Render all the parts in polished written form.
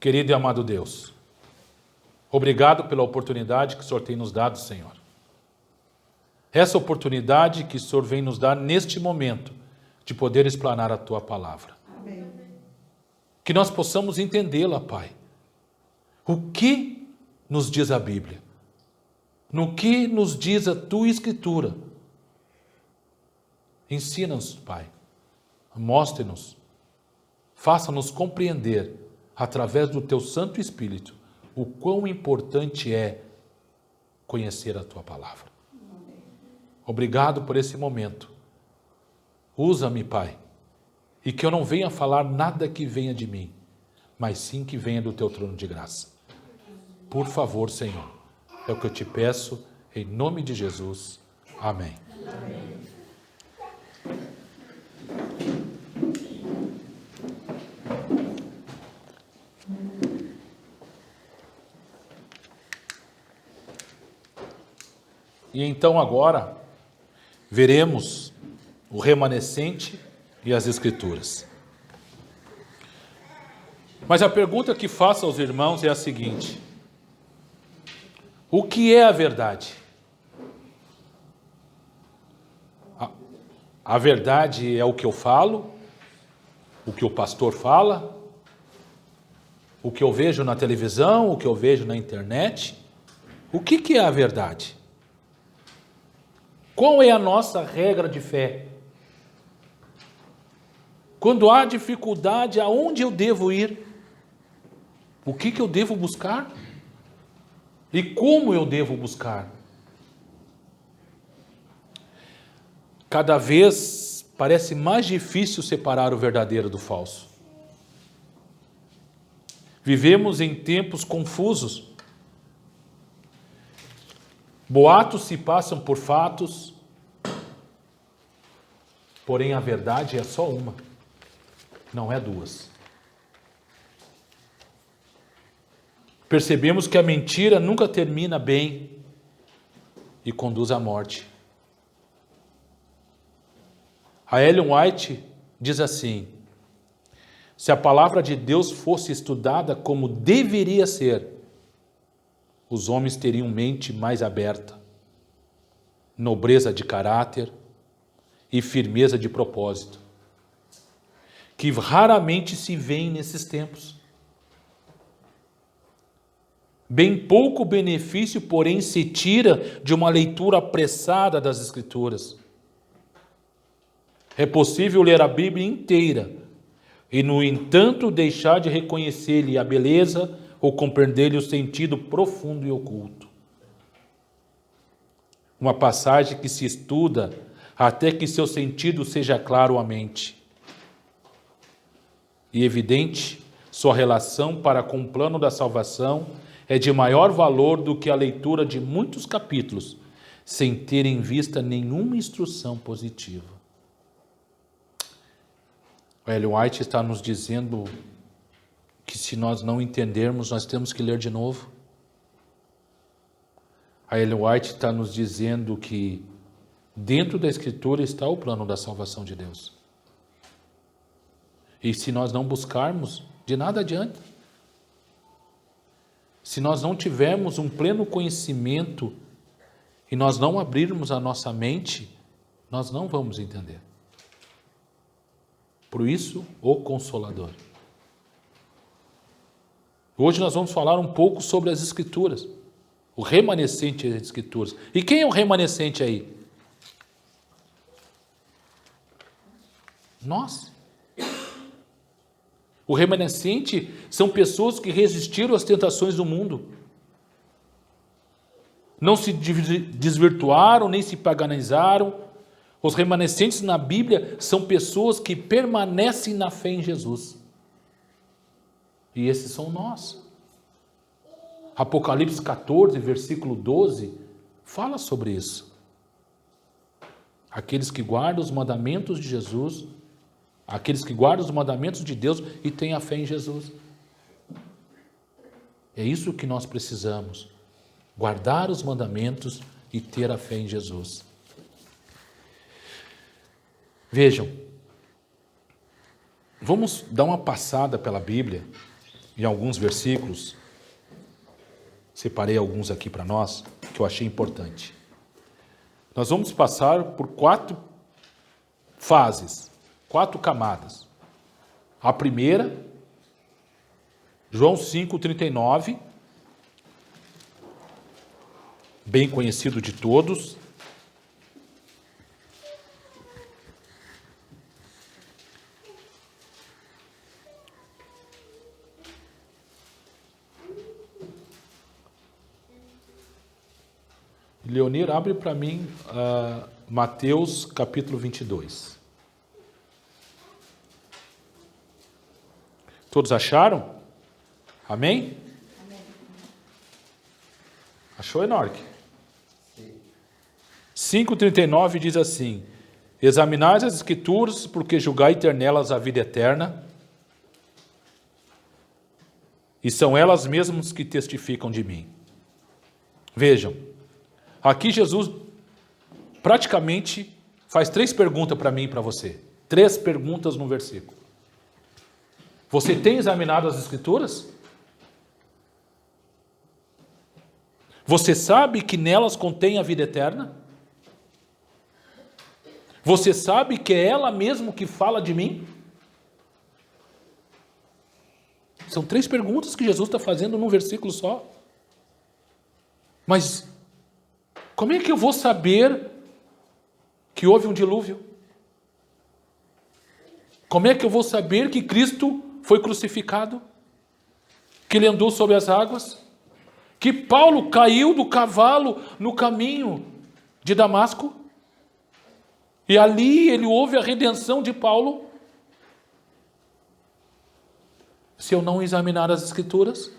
Querido e amado Deus, obrigado pela oportunidade que o Senhor tem nos dado, Senhor. Essa oportunidade que o Senhor vem nos dar neste momento de poder explanar a Tua palavra. Amém. Que nós possamos entendê-la, Pai. O que nos diz a Bíblia? No que nos diz a Tua Escritura? Ensina-nos, Pai. Mostre-nos. Faça-nos compreender, através do Teu Santo Espírito, o quão importante é conhecer a Tua palavra. Obrigado por esse momento. Usa-me, Pai, e que eu não venha falar nada que venha de mim, mas sim que venha do Teu trono de graça. Por favor, Senhor, é o que eu te peço, em nome de Jesus. Amém. Amém. E então agora veremos o remanescente e as Escrituras. Mas a pergunta que faço aos irmãos é a seguinte: o que é a verdade? A verdade é o que eu falo, o que o pastor fala, o que eu vejo na televisão, o que eu vejo na internet? O que é a verdade? Qual é a nossa regra de fé? Quando há dificuldade, aonde eu devo ir? O que eu devo buscar? E como eu devo buscar? Cada vez parece mais difícil separar o verdadeiro do falso. Vivemos em tempos confusos. Boatos se passam por fatos, porém a verdade é só uma, não é duas. Percebemos que a mentira nunca termina bem e conduz à morte. A Ellen White diz assim: se a palavra de Deus fosse estudada como deveria ser, os homens teriam mente mais aberta, nobreza de caráter e firmeza de propósito, que raramente se vêem nesses tempos. Bem pouco benefício, porém, se tira de uma leitura apressada das Escrituras. É possível ler a Bíblia inteira e, no entanto, deixar de reconhecer-lhe a beleza ou compreender-lhe o sentido profundo e oculto. Uma passagem que se estuda até que seu sentido seja claro à mente. E evidente, sua relação para com o plano da salvação é de maior valor do que a leitura de muitos capítulos, sem ter em vista nenhuma instrução positiva. O Ellen White está nos dizendo que se nós não entendermos, nós temos que ler de novo. A Ellen White está nos dizendo que dentro da Escritura está o plano da salvação de Deus. E se nós não buscarmos, de nada adianta. Se nós não tivermos um pleno conhecimento e nós não abrirmos a nossa mente, nós não vamos entender. Por isso, o Consolador. Hoje nós vamos falar um pouco sobre as Escrituras, o remanescente das Escrituras. E quem é o remanescente aí? Nós. O remanescente são pessoas que resistiram às tentações do mundo. Não se desvirtuaram, nem se paganizaram. Os remanescentes na Bíblia são pessoas que permanecem na fé em Jesus. E esses são nós. Apocalipse 14, versículo 12, fala sobre isso. Aqueles que guardam os mandamentos de Jesus, aqueles que guardam os mandamentos de Deus e têm a fé em Jesus. É isso que nós precisamos. Guardar os mandamentos e ter a fé em Jesus. Vejam, vamos dar uma passada pela Bíblia em alguns versículos, separei alguns aqui para nós, que eu achei importante. Nós vamos passar por 4 fases, 4 camadas. A primeira, João 5,39, bem conhecido de todos. Leonir, abre para mim Mateus capítulo 22. Todos acharam? Amém? Amém. Achou, Enoque? 5,39 diz assim: examinai as Escrituras, porque julgai ter nelas a vida eterna, e são elas mesmas que testificam de mim. Vejam, aqui Jesus praticamente faz 3 perguntas para mim e para você. 3 perguntas no versículo. Você tem examinado as Escrituras? Você sabe que nelas contém a vida eterna? Você sabe que é ela mesmo que fala de mim? São 3 perguntas que Jesus está fazendo num versículo só. Mas como é que eu vou saber que houve um dilúvio? Como é que eu vou saber que Cristo foi crucificado? Que ele andou sobre as águas? Que Paulo caiu do cavalo no caminho de Damasco? E ali ele houve a redenção de Paulo? Se eu não examinar as Escrituras?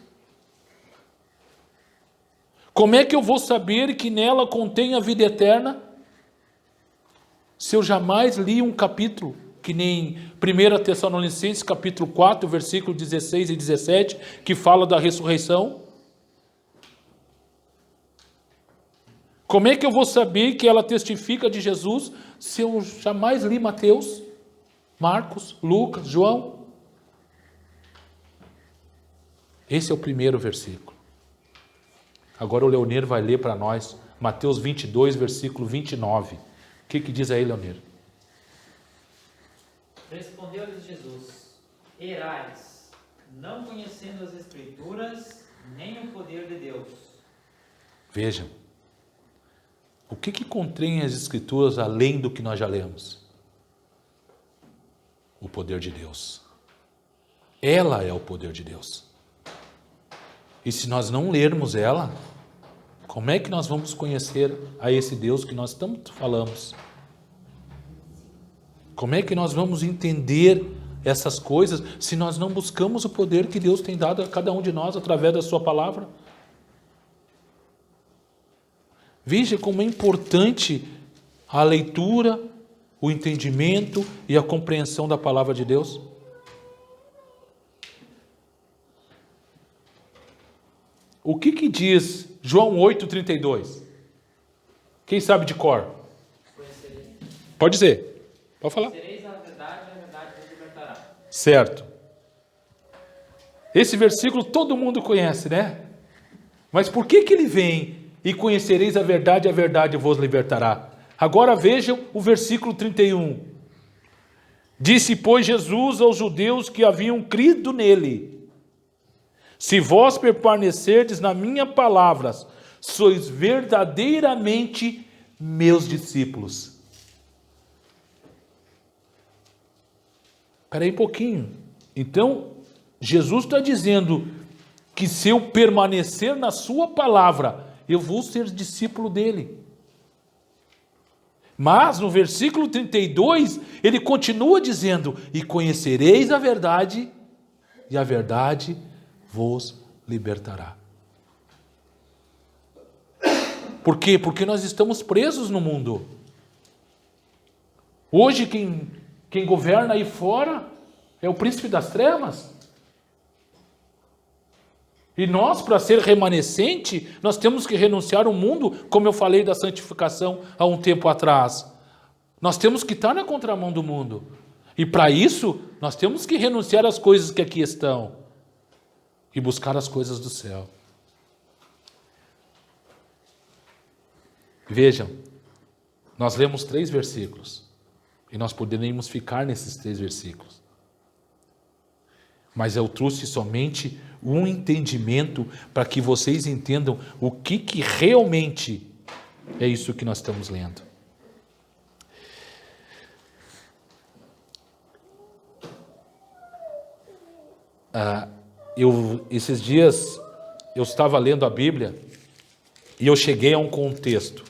Como é que eu vou saber que nela contém a vida eterna? Se eu jamais li um capítulo, que nem 1 Tessalonicenses capítulo 4, versículo 16 e 17, que fala da ressurreição? Como é que eu vou saber que ela testifica de Jesus se eu jamais li Mateus, Marcos, Lucas, João? Esse é o primeiro versículo. Agora o Leonir vai ler para nós Mateus 22, versículo 29. O que diz aí, Leonir? Respondeu-lhes Jesus: Erais, não conhecendo as Escrituras, nem o poder de Deus. Vejam. O que contém as Escrituras além do que nós já lemos? O poder de Deus. Ela é o poder de Deus. E se nós não lermos ela, como é que nós vamos conhecer a esse Deus que nós tanto falamos? Como é que nós vamos entender essas coisas se nós não buscamos o poder que Deus tem dado a cada um de nós através da sua palavra? Veja como é importante a leitura, o entendimento e a compreensão da palavra de Deus. O que diz João 8,32? Quem sabe de cor? Pode dizer. Pode falar. Conhecereis a verdade e a verdade vos libertará. Certo. Esse versículo todo mundo conhece, né? Mas por que ele vem? E conhecereis a verdade vos libertará. Agora vejam o versículo 31. Disse, pois, Jesus aos judeus que haviam crido nele: se vós permanecerdes na minha palavras, sois verdadeiramente meus discípulos. Espera aí um pouquinho. Então, Jesus está dizendo que se eu permanecer na sua palavra, eu vou ser discípulo dele. Mas no versículo 32, ele continua dizendo: e conhecereis a verdade, e a verdade vos libertará. Por quê? Porque nós estamos presos no mundo. Hoje quem governa aí fora é o príncipe das trevas. E nós, para ser remanescente, nós temos que renunciar ao mundo, como eu falei da santificação há um tempo atrás. Nós temos que estar na contramão do mundo. E para isso, nós temos que renunciar às coisas que aqui estão. e buscar as coisas do céu. Vejam, nós lemos 3 versículos e nós poderíamos ficar nesses 3 versículos. Mas eu trouxe somente um entendimento para que vocês entendam o que realmente é isso que nós estamos lendo. Esses dias eu estava lendo a Bíblia e eu cheguei a um contexto.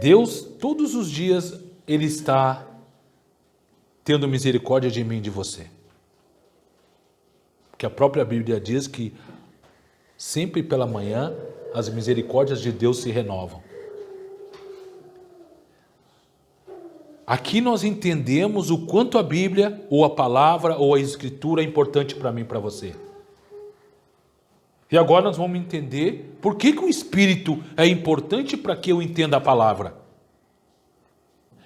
Deus, todos os dias, Ele está tendo misericórdia de mim e de você. Porque a própria Bíblia diz que sempre pela manhã as misericórdias de Deus se renovam. Aqui nós entendemos o quanto a Bíblia, ou a palavra, ou a Escritura é importante para mim e para você. E agora nós vamos entender por que o Espírito é importante para que eu entenda a palavra.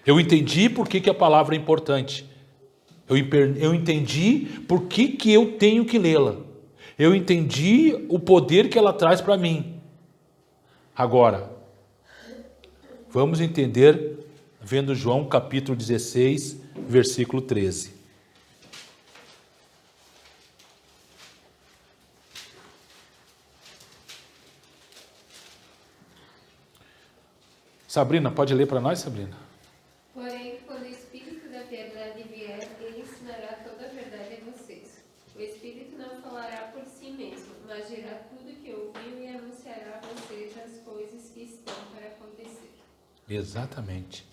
Eu entendi por que a palavra é importante. Eu entendi por que eu tenho que lê-la. Eu entendi o poder que ela traz para mim. Agora, vamos entender vendo João capítulo 16, versículo 13. Sabrina, pode ler para nós, Sabrina? Porém, quando o Espírito da verdade vier, ele ensinará toda a verdade a vocês. O Espírito não falará por si mesmo, mas dirá tudo que ouviu e anunciará a vocês as coisas que estão para acontecer. Exatamente.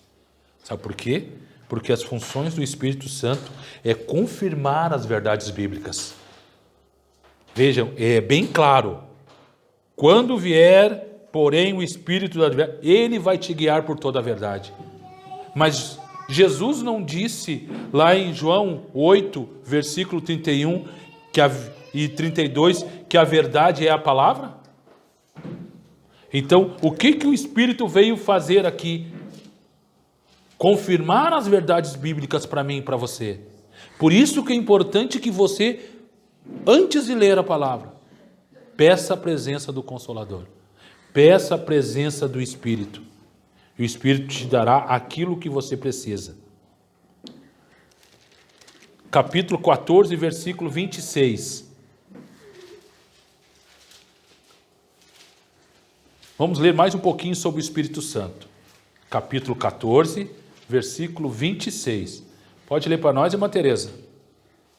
Sabe por quê? Porque as funções do Espírito Santo é confirmar as verdades bíblicas. Vejam, é bem claro. Quando vier, porém, o Espírito da verdade, ele vai te guiar por toda a verdade. Mas Jesus não disse lá em João 8, versículo 31 e 32, que a verdade é a palavra? Então, o que o Espírito veio fazer aqui? Confirmar as verdades bíblicas para mim e para você. Por isso que é importante que você, antes de ler a palavra, peça a presença do Consolador. Peça a presença do Espírito. E o Espírito te dará aquilo que você precisa. Capítulo 14, versículo 26. Vamos ler mais um pouquinho sobre o Espírito Santo. Capítulo 14, versículo 26. Pode ler para nós, irmã Teresa.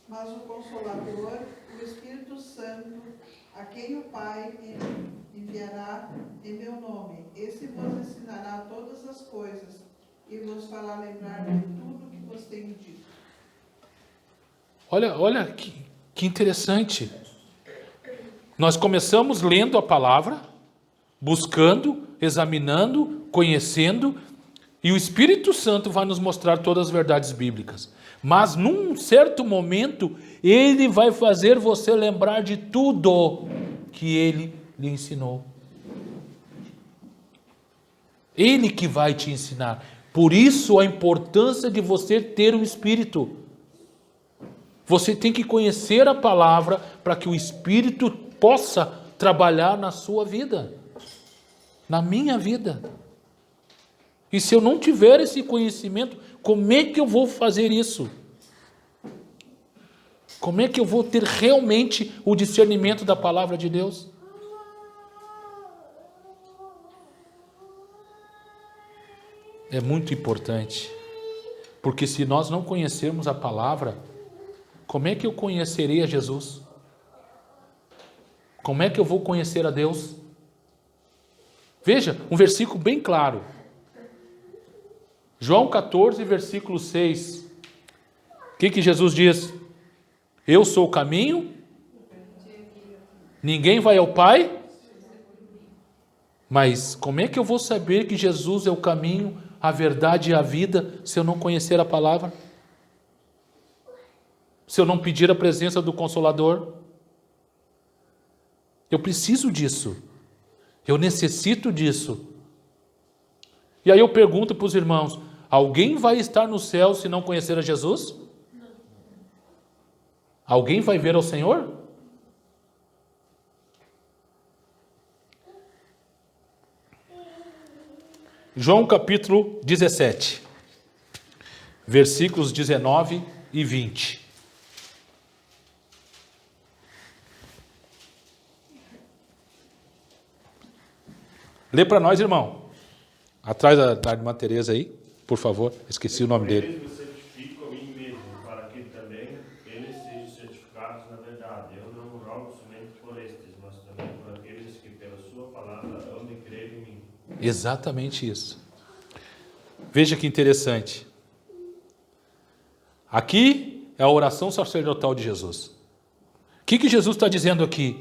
Mas o Consolador, o Espírito Santo, a quem o Pai enviará em meu nome, esse vos ensinará todas as coisas e vos fará lembrar de tudo que vos tenho dito. Olha que interessante. Nós começamos lendo a palavra, buscando, examinando, conhecendo, e o Espírito Santo vai nos mostrar todas as verdades bíblicas. Mas num certo momento, ele vai fazer você lembrar de tudo que ele lhe ensinou. Ele que vai te ensinar. Por isso a importância de você ter o Espírito. Você tem que conhecer a palavra para que o Espírito possa trabalhar na sua vida, na minha vida. E se eu não tiver esse conhecimento, como é que eu vou fazer isso? Como é que eu vou ter realmente o discernimento da palavra de Deus? É muito importante, porque se nós não conhecermos a palavra, como é que eu conhecerei a Jesus? Como é que eu vou conhecer a Deus? Veja, um versículo bem claro. João 14, versículo 6. O que Jesus diz? Eu sou o caminho, ninguém vai ao Pai. Mas como é que eu vou saber que Jesus é o caminho, a verdade e a vida se eu não conhecer a palavra? Se eu não pedir a presença do Consolador? Eu preciso disso. Eu necessito disso. E aí eu pergunto para os irmãos, alguém vai estar no céu se não conhecer a Jesus? Alguém vai ver ao Senhor? João capítulo 17, versículos 19 e 20. Lê para nós, irmão. Atrás da irmã Tereza aí, por favor. Esqueci o nome dele. Eles me certificam a mim mesmo, para que também eles sejam certificados na verdade. Eu não rogo somente por estes, mas também por aqueles que pela sua palavra amam e creem em mim. Exatamente isso. Veja que interessante. Aqui é a oração sacerdotal de Jesus. O que Jesus está dizendo aqui?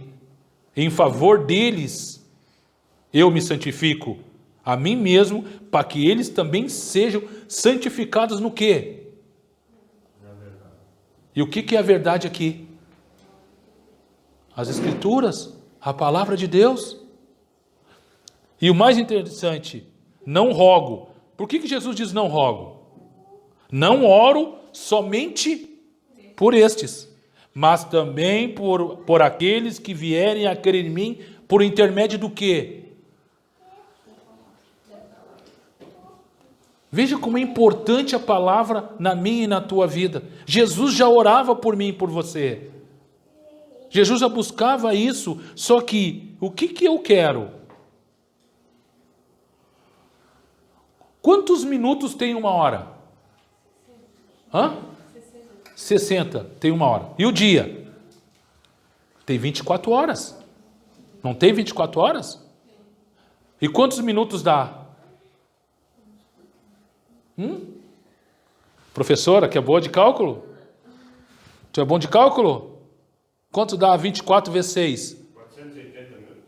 Em favor deles, eu me santifico a mim mesmo, para que eles também sejam santificados no quê? Na verdade. E o que é a verdade aqui? As Escrituras, a palavra de Deus. E o mais interessante, não rogo. Por que Jesus diz não rogo? Não oro somente por estes, mas também por aqueles que vierem a crer em mim, por intermédio do quê? Veja como é importante a palavra na minha e na tua vida. Jesus já orava por mim e por você. Jesus já buscava isso, só que o que eu quero? Quantos minutos tem uma hora? 60 tem uma hora. E o dia? Tem 24 horas. Não tem 24 horas? E quantos minutos dá? Professora, que é boa de cálculo? Tu é bom de cálculo? Quanto dá 24 vezes 6? 480 minutos.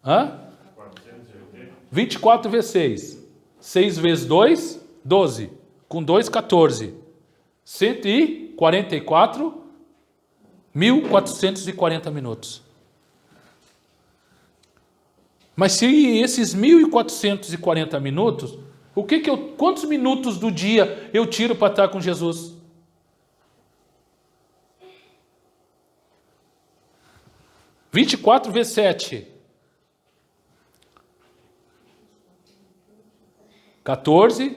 480. 24 vezes 6. 6 vezes 2, 12. Com 2, 14. 144, 1.440 minutos. Mas se esses 1.440 minutos, quantos minutos do dia eu tiro para estar com Jesus? – 24 vezes 7. 14.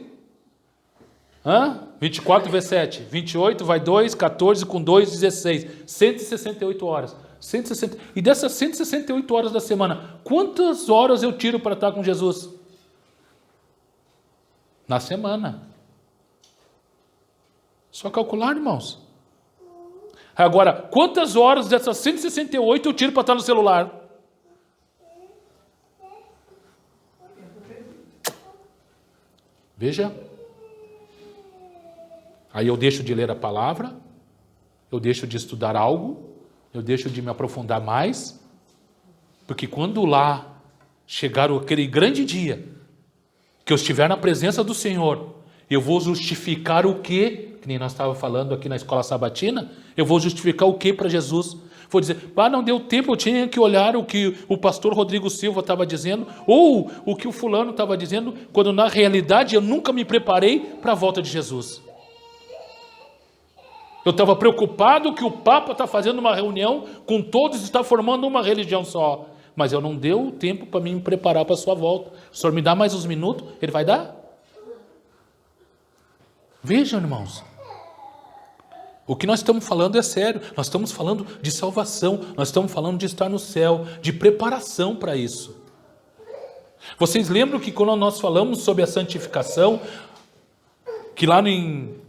24 vezes 7. 28, vai 2, 14 com 2, 16. 168 horas. 160. E dessas 168 horas da semana, quantas horas eu tiro para estar com Jesus? Na semana. Só calcular, irmãos. Agora, quantas horas dessas 168 eu tiro para estar no celular? Veja. Aí eu deixo de ler a palavra, eu deixo de estudar algo, eu deixo de me aprofundar mais, porque quando lá chegar aquele grande dia, que eu estiver na presença do Senhor, eu vou justificar o quê? Que nem nós estávamos falando aqui na escola sabatina, eu vou justificar o quê para Jesus? Vou dizer, não deu tempo, eu tinha que olhar o que o pastor Rodrigo Silva estava dizendo, ou o que o fulano estava dizendo, quando na realidade eu nunca me preparei para a volta de Jesus. Eu estava preocupado que o Papa está fazendo uma reunião com todos e está formando uma religião só. Mas eu não deu tempo para me preparar para a sua volta. O senhor me dá mais uns minutos? Ele vai dar? Vejam, irmãos. O que nós estamos falando é sério. Nós estamos falando de salvação. Nós estamos falando de estar no céu, de preparação para isso. Vocês lembram que quando nós falamos sobre a santificação, que lá em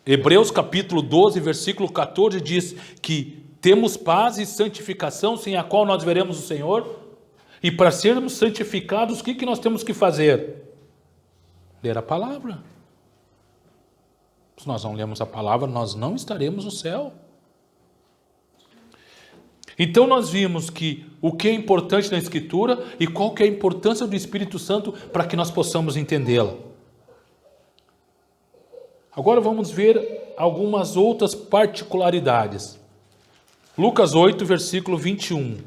Hebreus capítulo 12, versículo 14 diz que temos paz e santificação sem a qual nós veremos o Senhor. E para sermos santificados, o que nós temos que fazer? Ler a palavra. Se nós não lemos a palavra, nós não estaremos no céu. Então nós vimos que o que é importante na Escritura e qual que é a importância do Espírito Santo para que nós possamos entendê-la. Agora vamos ver algumas outras particularidades. Lucas 8, versículo 21.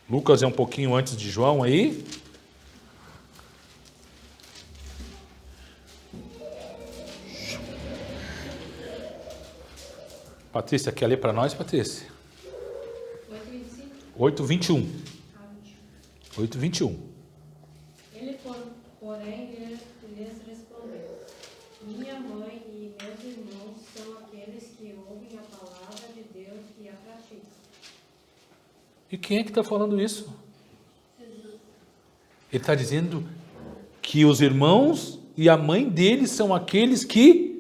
Lucas é um pouquinho antes de João aí. Patrícia, quer ler para nós, Patrícia? 8:21. 8:21. Ele, porém, lhes respondeu: Minha mãe e meus irmãos são aqueles que ouvem a palavra de Deus e a praticam. E quem é que está falando isso? Ele está dizendo que os irmãos e a mãe deles são aqueles que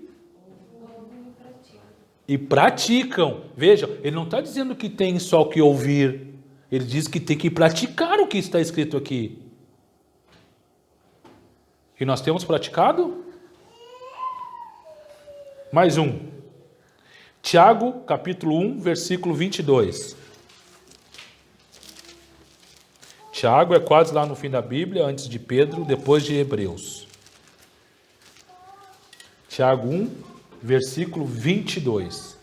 e praticam. Veja, ele não está dizendo que tem só que ouvir. Ele diz que tem que praticar o que está escrito aqui. E nós temos praticado? Mais um. Tiago, capítulo 1, versículo 22. Tiago é quase lá no fim da Bíblia, antes de Pedro, depois de Hebreus. Tiago 1, versículo 22.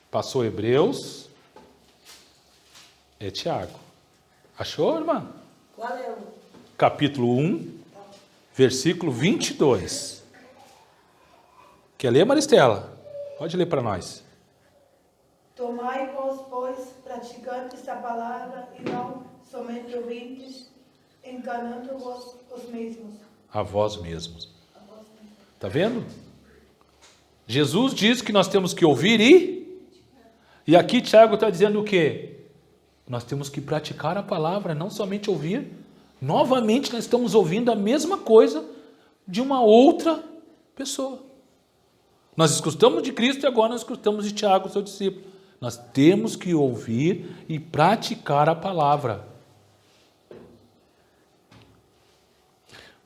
Passou Hebreus, é Tiago. Achou, irmã? Qual é o? Capítulo 1, versículo 22. Quer ler, Maristela? Pode ler para nós. Tomai-vos, pois, praticantes da palavra, e não somente ouvintes, enganando-vos os mesmos. A vós mesmos. Está vendo? Jesus diz que nós temos que ouvir e aqui Tiago está dizendo o quê? Nós temos que praticar a palavra, não somente ouvir. Novamente nós estamos ouvindo a mesma coisa de uma outra pessoa. Nós escutamos de Cristo e agora nós escutamos de Tiago, seu discípulo. Nós temos que ouvir e praticar a palavra.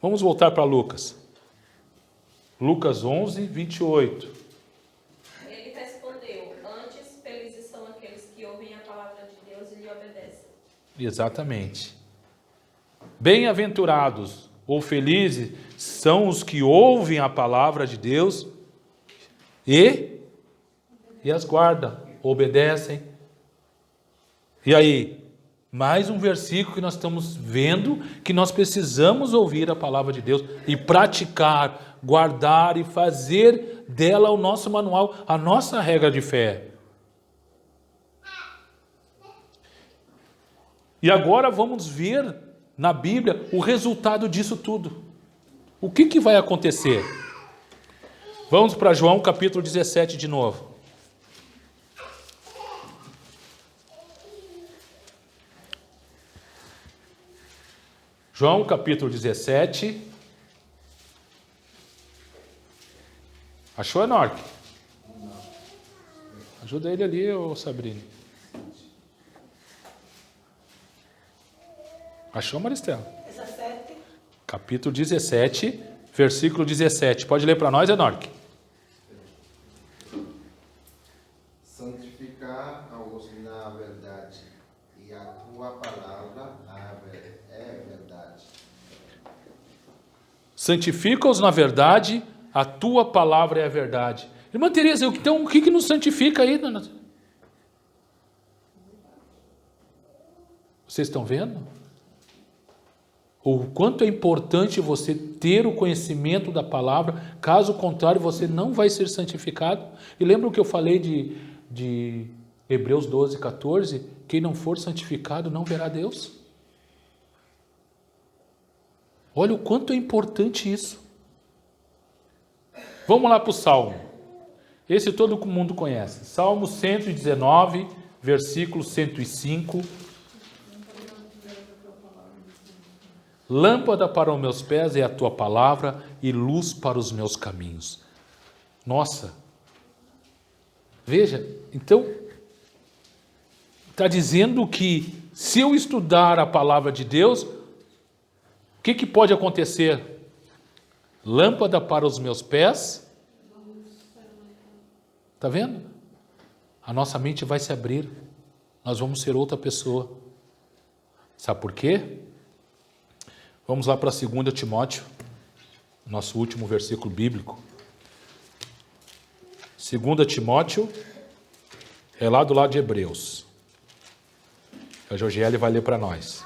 Vamos voltar para Lucas. Lucas 11, 28. Ele respondeu: Antes, felizes são aqueles que ouvem a palavra de Deus e lhe obedecem. Exatamente. Bem-aventurados ou felizes são os que ouvem a palavra de Deus e as guardam, obedecem. E aí, mais um versículo que nós estamos vendo que nós precisamos ouvir a palavra de Deus e praticar, guardar e fazer dela o nosso manual, a nossa regra de fé. E agora vamos ver na Bíblia o resultado disso tudo. O que vai acontecer? Vamos para João capítulo 17 de novo. João capítulo 17. Achou, Enoque? Ajuda ele ali, ô Sabrina. Achou, Maristela? 17. Capítulo 17, versículo 17. Pode ler para nós, Enoque? Santificar-os na verdade, e a tua palavra é verdade. Santifica-os na verdade, a tua palavra é a verdade. Irmã Tereza, então o que nos santifica aí, dona? Vocês estão vendo? O quanto é importante você ter o conhecimento da palavra, caso contrário você não vai ser santificado. E lembra o que eu falei de Hebreus 12, 14? Quem não for santificado não verá Deus. Olha o quanto é importante isso. Vamos lá para o Salmo. Esse todo mundo conhece. Salmo 119, versículo 105. Lâmpada para os meus pés é a tua palavra e luz para os meus caminhos. Nossa! Veja, então, está dizendo que se eu estudar a palavra de Deus, o que pode acontecer? Lâmpada para os meus pés. Está vendo? A nossa mente vai se abrir. Nós vamos ser outra pessoa. Sabe por quê? Vamos lá para 2 Timóteo, nosso último versículo bíblico. 2 Timóteo, é lá do lado de Hebreus. A Jorgiele vai ler para nós.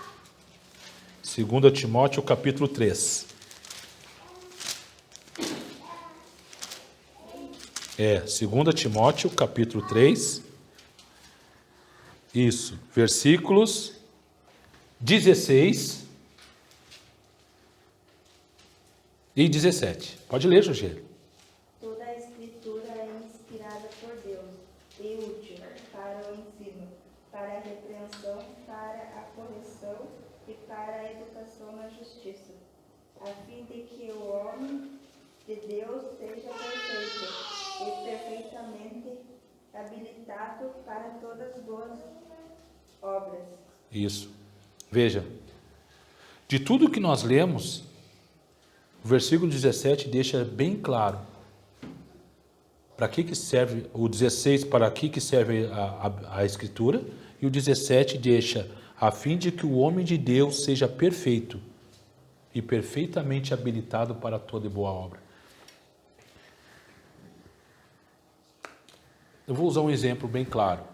2 Timóteo capítulo 3. 2 Timóteo capítulo 3. Isso, versículos 16 e 17. Pode ler, Jorge. Toda a Escritura é inspirada por Deus e útil para o ensino, para a repreensão, para a correção e para a educação na justiça, a fim de que o homem de Deus seja perfeito e perfeitamente habilitado para todas as boas obras. Isso. Veja, de tudo que nós lemos, o versículo 17 deixa bem claro para que serve, o 16 para que serve a Escritura, e o 17 deixa a fim de que o homem de Deus seja perfeito e perfeitamente habilitado para toda boa obra. Eu vou usar um exemplo bem claro.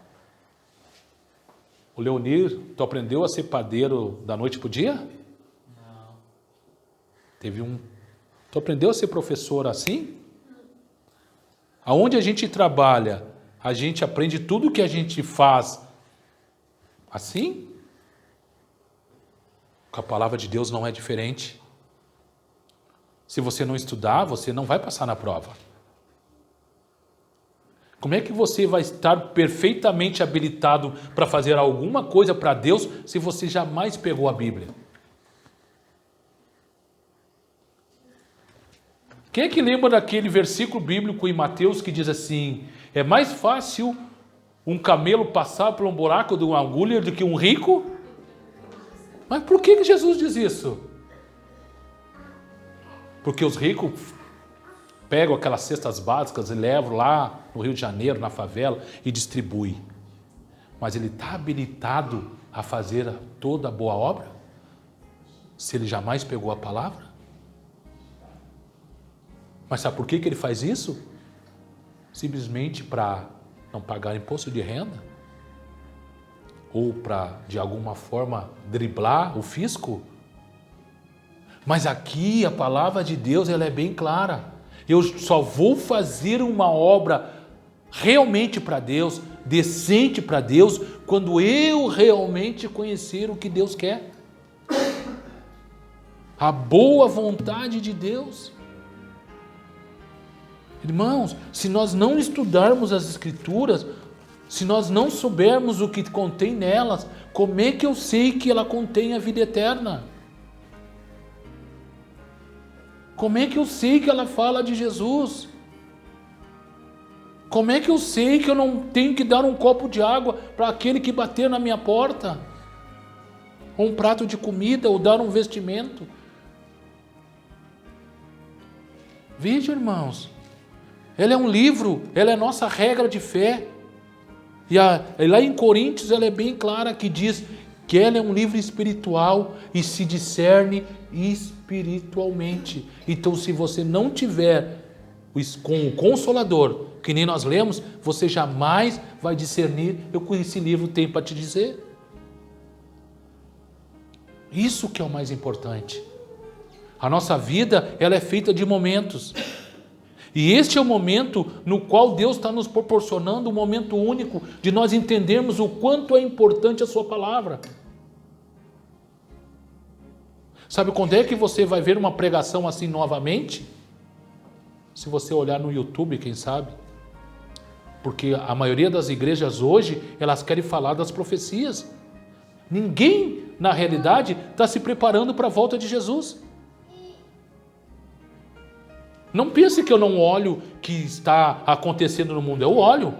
O Leonir, tu aprendeu a ser padeiro da noite pro dia? Não. Tu aprendeu a ser professor assim? Aonde a gente trabalha, a gente aprende tudo que a gente faz assim? Com a palavra de Deus não é diferente. Se você não estudar, você não vai passar na prova. Como é que você vai estar perfeitamente habilitado para fazer alguma coisa para Deus se você jamais pegou a Bíblia? Quem é que lembra daquele versículo bíblico em Mateus que diz assim: é mais fácil um camelo passar por um buraco de uma agulha do que um rico? Mas por que Jesus diz isso? Porque os ricos pegam aquelas cestas básicas e levam lá no Rio de Janeiro, na favela, e distribuem. Mas ele está habilitado a fazer toda a boa obra? Se ele jamais pegou a palavra? Mas sabe por que ele faz isso? Simplesmente para não pagar imposto de renda? Ou para, de alguma forma, driblar o fisco? Mas aqui a palavra de Deus ela é bem clara. Eu só vou fazer uma obra realmente para Deus, decente para Deus, quando eu realmente conhecer o que Deus quer. A boa vontade de Deus. Irmãos, se nós não estudarmos as Escrituras, se nós não soubermos o que contém nelas, como é que eu sei que ela contém a vida eterna? Como é que eu sei que ela fala de Jesus? Como é que eu sei que eu não tenho que dar um copo de água para aquele que bater na minha porta? Ou um prato de comida, ou dar um vestimento? Veja, irmãos, ela é um livro, ela é nossa regra de fé. E lá em Coríntios ela é bem clara que diz que ela é um livro espiritual e se discerne espiritualmente. Então, se você não tiver com o Consolador, que nem nós lemos, você jamais vai discernir o que esse livro tem para te dizer. Isso que é o mais importante. A nossa vida, ela é feita de momentos. E este é o momento no qual Deus está nos proporcionando um momento único de nós entendermos o quanto é importante a sua palavra. Sabe quando é que você vai ver uma pregação assim novamente? Se você olhar no YouTube, quem sabe? Porque a maioria das igrejas hoje, elas querem falar das profecias. Ninguém, na realidade, está se preparando para a volta de Jesus. Não pense que eu não olho o que está acontecendo no mundo. Eu olho.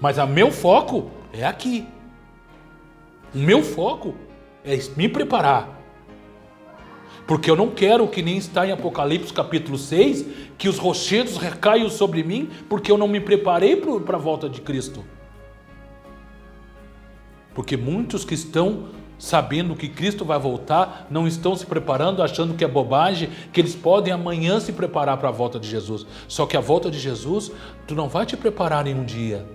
Mas o meu foco é aqui. O meu foco é me preparar. Porque eu não quero, que nem está em Apocalipse capítulo 6, que os rochedos recaiam sobre mim, porque eu não me preparei para a volta de Cristo. Porque muitos que estão sabendo que Cristo vai voltar, não estão se preparando, achando que é bobagem, que eles podem amanhã se preparar para a volta de Jesus. Só que a volta de Jesus, tu não vai te preparar em um dia.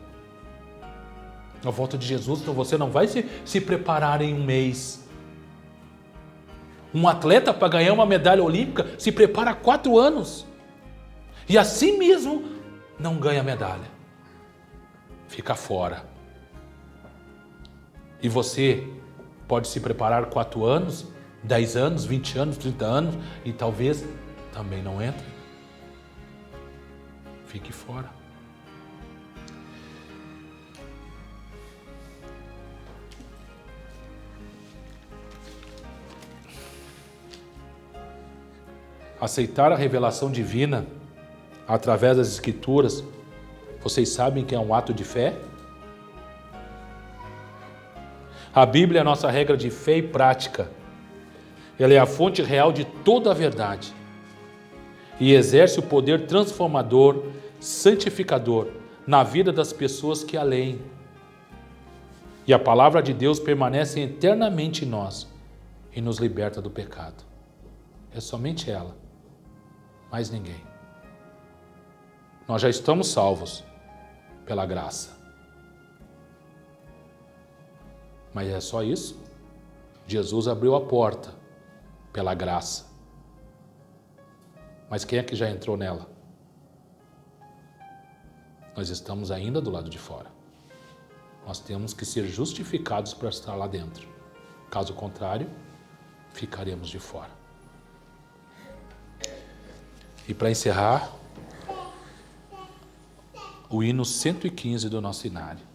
A volta de Jesus, você não vai se preparar em um mês. Um atleta, para ganhar uma medalha olímpica, se prepara há 4 anos. E assim mesmo, não ganha medalha. Fica fora. E você pode se preparar 4 anos, 10 anos, 20 anos, 30 anos, e talvez também não entre. Fique fora. Aceitar a revelação divina através das Escrituras, vocês sabem que é um ato de fé? A Bíblia é a nossa regra de fé e prática. Ela é a fonte real de toda a verdade e exerce o poder transformador, santificador na vida das pessoas que a leem. E a palavra de Deus permanece eternamente em nós e nos liberta do pecado. É somente ela, mais ninguém. Nós já estamos salvos pela graça. Mas é só isso? Jesus abriu a porta pela graça. Mas quem é que já entrou nela? Nós estamos ainda do lado de fora. Nós temos que ser justificados para estar lá dentro. Caso contrário, ficaremos de fora. E para encerrar, o hino 115 do nosso inário.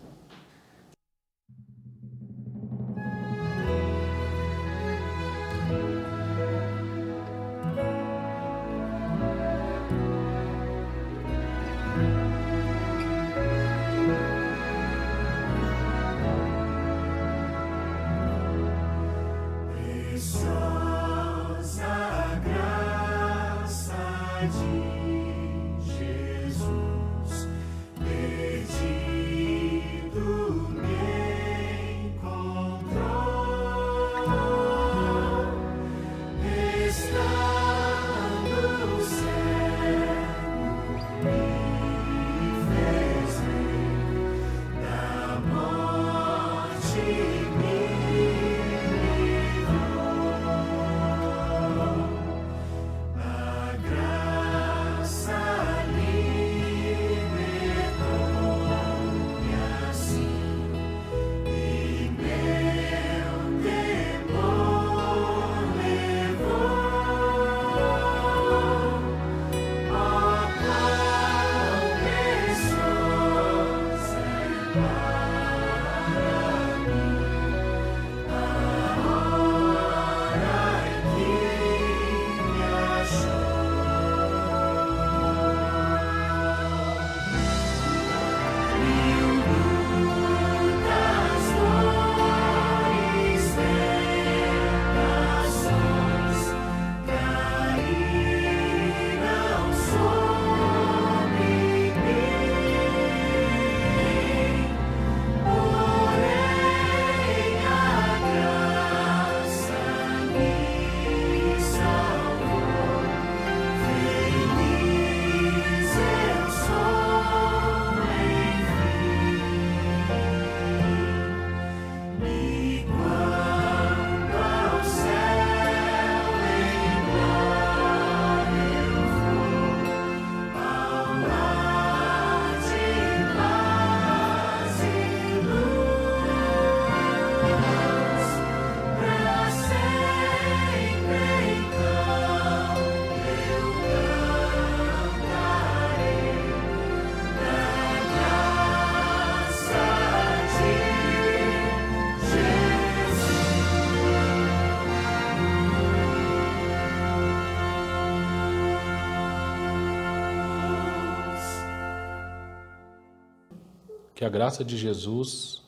Que a graça de Jesus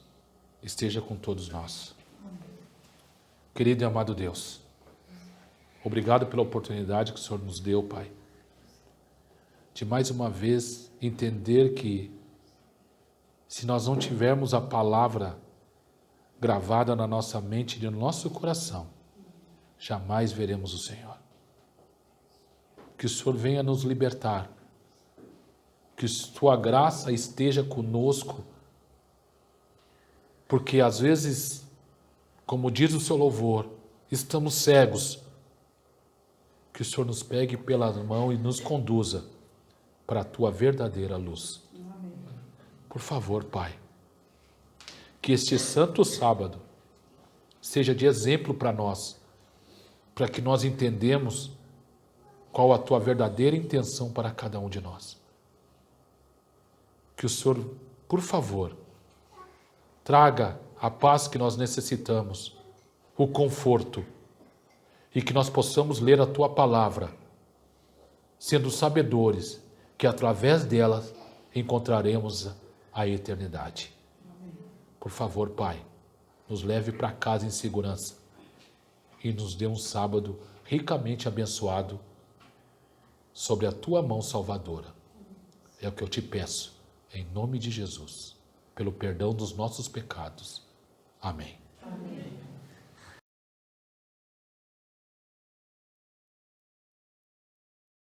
esteja com todos nós. Querido e amado Deus, obrigado pela oportunidade que o Senhor nos deu, Pai, de mais uma vez entender que se nós não tivermos a palavra gravada na nossa mente e no nosso coração, jamais veremos o Senhor. Que o Senhor venha nos libertar, que Sua graça esteja conosco, porque às vezes, como diz o seu louvor, estamos cegos que o Senhor nos pegue pela mão e nos conduza para a tua verdadeira luz. Por favor, Pai, que este santo sábado seja de exemplo para nós, para que nós entendamos qual a tua verdadeira intenção para cada um de nós. Que o Senhor, por favor, traga a paz que nós necessitamos, o conforto, e que nós possamos ler a tua palavra, sendo sabedores que através delas encontraremos a eternidade. Por favor, Pai, nos leve para casa em segurança e nos dê um sábado ricamente abençoado sobre a tua mão salvadora. É o que eu te peço, em nome de Jesus, pelo perdão dos nossos pecados. Amém.